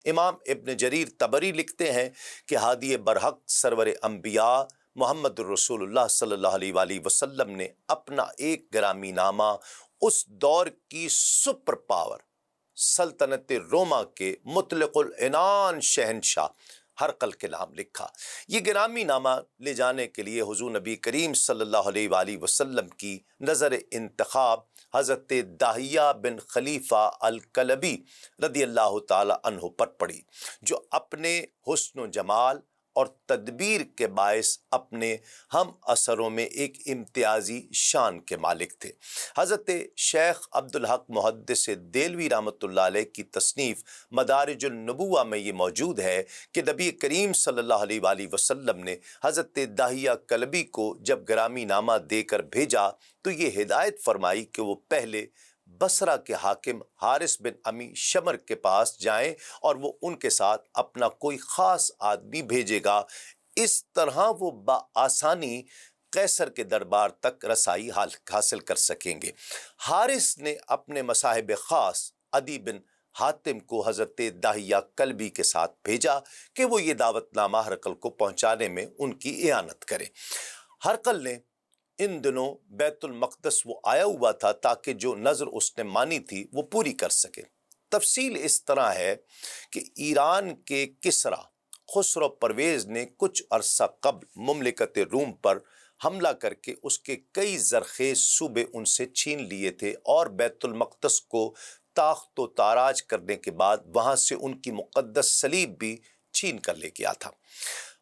امام ابن جریر طبری لکھتے ہیں کہ ہادی برحق سرور انبیاء محمد الرسول اللہ صلی اللہ علیہ وآلہ وسلم نے اپنا ایک گرامی نامہ اس دور کی سپر پاور سلطنت روما کے مطلق العنان شہنشاہ ہرقل کے نام لکھا۔ یہ گرامی نامہ لے جانے کے لیے حضور نبی کریم صلی اللہ علیہ وآلہ وسلم کی نظر انتخاب حضرت داہیہ بن خلیفہ الکلبی رضی اللہ تعالی عنہ پر پڑی، جو اپنے حسن و جمال اور تدبیر کے باعث اپنے ہم اثروں میں ایک امتیازی شان کے مالک تھے۔ حضرت شیخ عبدالحق محدث دہلوی رحمۃ اللہ علیہ کی تصنیف مدارج النبوہ میں یہ موجود ہے کہ نبی کریم صلی اللہ علیہ وآلہ وسلم نے حضرت داہیہ کلبی کو جب گرامی نامہ دے کر بھیجا تو یہ ہدایت فرمائی کہ وہ پہلے بصرہ کے حاکم حارث بن امی شمر کے پاس جائیں اور وہ ان کے ساتھ اپنا کوئی خاص آدمی بھیجے گا، اس طرح وہ بآسانی قیصر کے دربار تک رسائی حاصل کر سکیں گے۔ حارث نے اپنے مصاحب خاص عدی بن حاتم کو حضرت داہیہ کلبی کے ساتھ بھیجا کہ وہ یہ دعوت نامہ ہرقل کو پہنچانے میں ان کی اعانت کرے۔ ہرقل نے ان دنوں بیت المقدس وہ آیا ہوا تھا تاکہ جو نظر اس نے مانی تھی وہ پوری کر سکے۔ تفصیل اس طرح ہے کہ ایران کے کسریٰ خسرو پرویز نے کچھ عرصہ قبل مملکت روم پر حملہ کر کے اس کے کئی زرخیز صوبے ان سے چھین لیے تھے اور بیت المقدس کو تاخت و تاراج کرنے کے بعد وہاں سے ان کی مقدس صلیب بھی چھین کر لے گیا تھا۔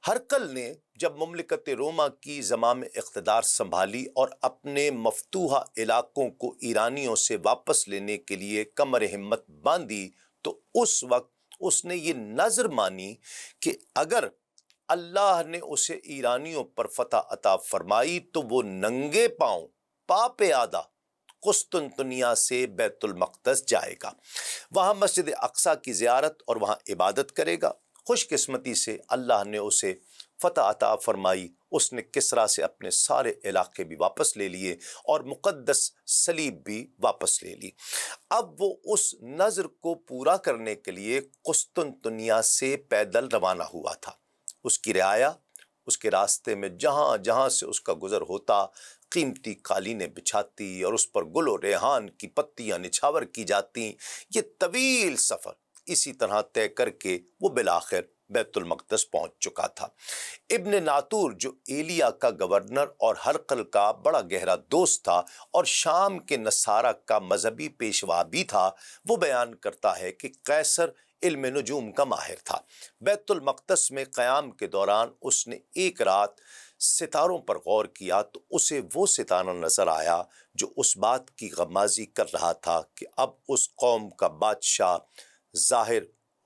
ہرقل نے جب مملکت روما کی زمام اقتدار سنبھالی اور اپنے مفتوحہ علاقوں کو ایرانیوں سے واپس لینے کے لیے کمر ہمت باندھی تو اس وقت اس نے یہ نظر مانی کہ اگر اللہ نے اسے ایرانیوں پر فتح عطا فرمائی تو وہ ننگے پاؤں پیادہ قسطنطنیہ سے بیت المقدس جائے گا، وہاں مسجد اقصیٰ کی زیارت اور وہاں عبادت کرے گا۔ خوش قسمتی سے اللہ نے اسے فتح عطا فرمائی، اس نے کسریٰ سے اپنے سارے علاقے بھی واپس لے لیے اور مقدس صلیب بھی واپس لے لی۔ اب وہ اس نظر کو پورا کرنے کے لیے قسطنطنیہ سے پیدل روانہ ہوا تھا۔ اس کی رعایا اس کے راستے میں جہاں جہاں سے اس کا گزر ہوتا قیمتی قالینیں بچھاتی اور اس پر گل و ریحان کی پتیاں نچھاور کی جاتی۔ یہ طویل سفر اسی طرح طے کر کے وہ بالآخر بیت المقدس پہنچ چکا تھا۔ ابن ناطور جو ایلیا کا گورنر اور ہرقل کا بڑا گہرا دوست تھا اور شام کے نصارہ کا مذہبی پیشوا بھی تھا، وہ بیان کرتا ہے کہ قیصر علم نجوم کا ماہر تھا۔ بیت المقدس میں قیام کے دوران اس نے ایک رات ستاروں پر غور کیا تو اسے وہ ستارہ نظر آیا جو اس بات کی غمازی کر رہا تھا کہ اب اس قوم کا بادشاہ ظاہر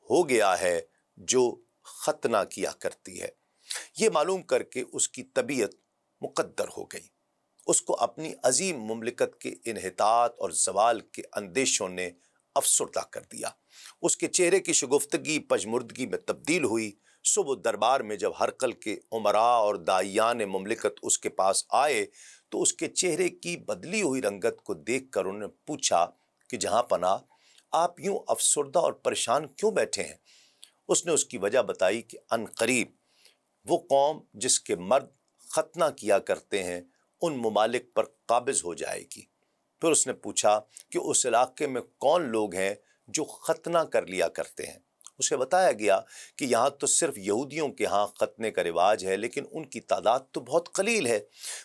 ہو گیا ہے جو ختنہ کیا کرتی ہے۔ یہ معلوم کر کے اس کی طبیعت مقدر ہو گئی۔ اس کو اپنی عظیم مملکت کے انحطاط اور زوال کے اندیشوں نے افسردہ کر دیا۔ اس کے چہرے کی شگفتگی پژمردگی میں تبدیل ہوئی۔ صبح دربار میں جب ہرقل کے امراء اور داعیان مملکت اس کے پاس آئے تو اس کے چہرے کی بدلی ہوئی رنگت کو دیکھ کر انہوں نے پوچھا کہ جہاں پناہ آپ یوں افسردہ اور پریشان کیوں بیٹھے ہیں؟ اس نے اس کی وجہ بتائی کہ ان قریب وہ قوم جس کے مرد ختنہ کیا کرتے ہیں ان ممالک پر قابض ہو جائے گی۔ پھر اس نے پوچھا کہ اس علاقے میں کون لوگ ہیں جو ختنہ کر لیا کرتے ہیں؟ اسے بتایا گیا کہ یہاں تو صرف یہودیوں کے ہاں ختنے کا رواج ہے، لیکن ان کی تعداد تو بہت قلیل ہے،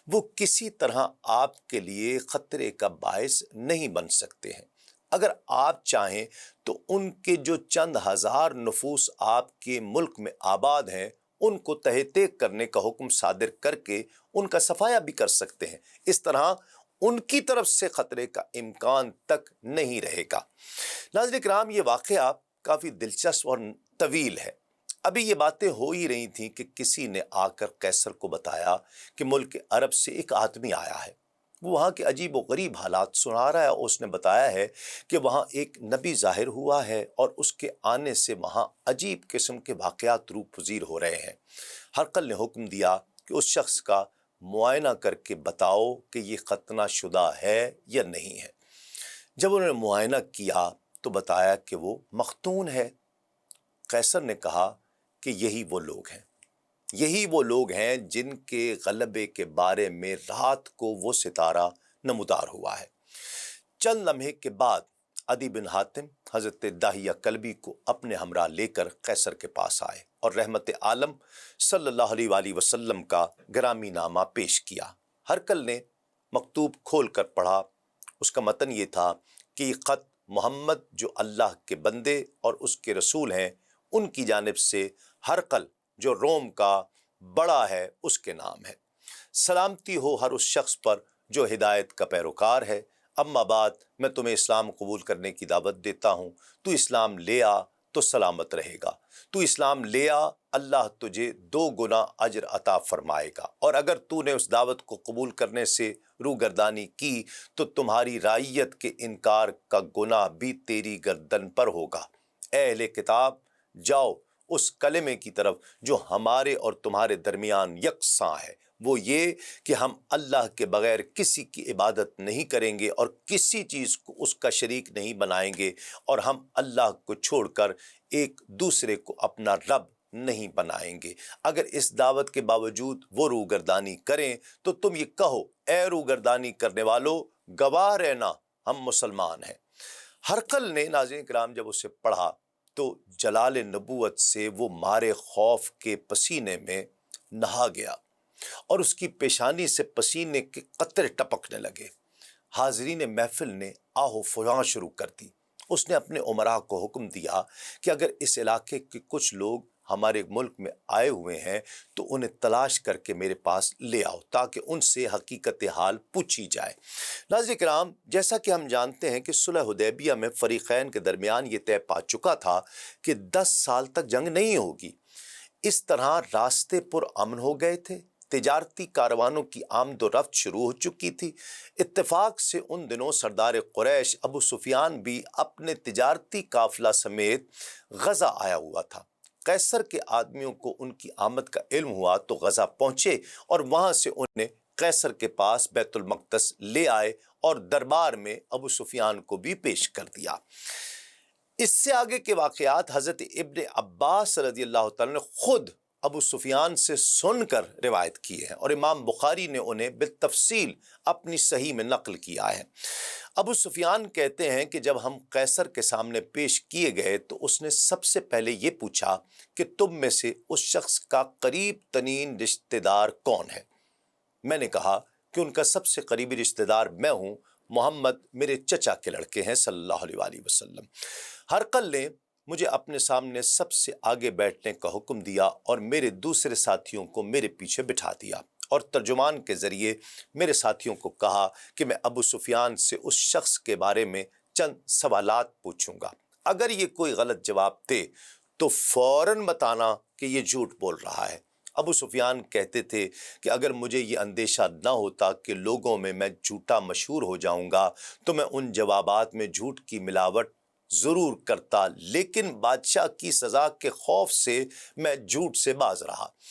وہ کسی طرح آپ کے لیے خطرے کا باعث نہیں بن سکتے ہیں۔ اگر آپ چاہیں تو ان کے جو چند ہزار نفوس آپ کے ملک میں آباد ہیں ان کو تہہ تیگ کرنے کا حکم صادر کر کے ان کا صفایا بھی کر سکتے ہیں۔ اس طرح ان کی طرف سے خطرے کا امکان تک نہیں رہے گا۔ ناظرین کرام، یہ واقعہ کافی دلچسپ اور طویل ہے۔ ابھی یہ باتیں ہو ہی رہی تھیں کہ کسی نے آ کر قیصر کو بتایا کہ ملک عرب سے ایک آدمی آیا ہے، وہ وہاں کے عجیب و غریب حالات سنا رہا ہے۔ اس نے بتایا ہے کہ وہاں ایک نبی ظاہر ہوا ہے اور اس کے آنے سے وہاں عجیب قسم کے واقعات روح پذیر ہو رہے ہیں۔ ہرقل نے حکم دیا کہ اس شخص کا معائنہ کر کے بتاؤ کہ یہ ختنہ شدہ ہے یا نہیں ہے۔ جب انہوں نے معائنہ کیا تو بتایا کہ وہ مختون ہے۔ قیصر نے کہا کہ یہی وہ لوگ ہیں جن کے غلبے کے بارے میں رات کو وہ ستارہ نمودار ہوا ہے۔ چند لمحے کے بعد عدی بن حاتم حضرت داہیہ کلبی کو اپنے ہمراہ لے کر قیصر کے پاس آئے اور رحمت عالم صلی اللہ علیہ وآلہ وسلم کا گرامی نامہ پیش کیا۔ ہرقل نے مکتوب کھول کر پڑھا۔ اس کا متن یہ تھا کہ یہ خط محمد جو اللہ کے بندے اور اس کے رسول ہیں ان کی جانب سے ہرقل جو روم کا بڑا ہے اس کے نام ہے۔ سلامتی ہو ہر اس شخص پر جو ہدایت کا پیروکار ہے۔ اما بعد میں تمہیں اسلام قبول کرنے کی دعوت دیتا ہوں۔ تو اسلام لے آ تو سلامت رہے گا۔ تو اسلام لے آ، اللہ تجھے 2 گنا اجر عطا فرمائے گا، اور اگر تو نے اس دعوت کو قبول کرنے سے روگردانی کی تو تمہاری رعیت کے انکار کا گناہ بھی تیری گردن پر ہوگا۔ اے اہل کتاب، جاؤ اس کلمے کی طرف جو ہمارے اور تمہارے درمیان یکساں ہے، وہ یہ کہ ہم اللہ کے بغیر کسی کی عبادت نہیں کریں گے اور کسی چیز کو اس کا شریک نہیں بنائیں گے، اور ہم اللہ کو چھوڑ کر ایک دوسرے کو اپنا رب نہیں بنائیں گے۔ اگر اس دعوت کے باوجود وہ روگردانی کریں تو تم یہ کہو، اے روگردانی کرنے والو، گواہ رہنا ہم مسلمان ہیں۔ ہرقل نے، ناظرین کرام، جب اسے پڑھا تو جلال نبوت سے وہ مارے خوف کے پسینے میں نہا گیا اور اس کی پیشانی سے پسینے کے قطرے ٹپکنے لگے۔ حاضرین محفل نے آہ و فغاں شروع کر دی۔ اس نے اپنے امراء کو حکم دیا کہ اگر اس علاقے کے کچھ لوگ ہمارے ملک میں آئے ہوئے ہیں تو انہیں تلاش کر کے میرے پاس لے آؤ تاکہ ان سے حقیقت حال پوچھی جائے۔ ناظرین کرام، جیسا کہ ہم جانتے ہیں کہ صلح حدیبیہ میں فریقین کے درمیان یہ طے پا چکا تھا کہ 10 سال تک جنگ نہیں ہوگی۔ اس طرح راستے پر امن ہو گئے تھے، تجارتی کاروانوں کی آمد و رفت شروع ہو چکی تھی۔ اتفاق سے ان دنوں سردار قریش ابو سفیان بھی اپنے تجارتی قافلہ سمیت غزہ آیا ہوا تھا۔ قیصر کے آدمیوں کو ان کی آمد کا علم ہوا تو غزہ پہنچے اور وہاں سے انہیں قیصر کے پاس بیت المقدس لے آئے اور دربار میں ابو سفیان کو بھی پیش کر دیا۔ اس سے آگے کے واقعات حضرت ابن عباس رضی اللہ تعالیٰ نے خود ابو سفیان سے سن کر روایت کیے ہیں اور امام بخاری نے انہیں بالتفصیل اپنی صحیح میں نقل کیا ہے۔ ابو سفیان کہتے ہیں کہ جب ہم قیصر کے سامنے پیش کیے گئے تو اس نے سب سے پہلے یہ پوچھا کہ تم میں سے اس شخص کا قریب ترین رشتہ دار کون ہے؟ میں نے کہا کہ ان کا سب سے قریبی رشتہ دار میں ہوں، محمد میرے چچا کے لڑکے ہیں صلی اللہ علیہ وآلہ وسلم۔ ہرقل نے مجھے اپنے سامنے سب سے آگے بیٹھنے کا حکم دیا اور میرے دوسرے ساتھیوں کو میرے پیچھے بٹھا دیا اور ترجمان کے ذریعے میرے ساتھیوں کو کہا کہ میں ابو سفیان سے اس شخص کے بارے میں چند سوالات پوچھوں گا۔ اگر یہ کوئی غلط جواب دے تو فوراً بتانا کہ یہ جھوٹ بول رہا ہے۔ ابو سفیان کہتے تھے کہ اگر مجھے یہ اندیشہ نہ ہوتا کہ لوگوں میں جھوٹا مشہور ہو جاؤں گا تو میں ان جوابات میں جھوٹ کی ملاوٹ ضرور کرتا، لیکن بادشاہ کی سزا کے خوف سے میں جھوٹ سے باز رہا۔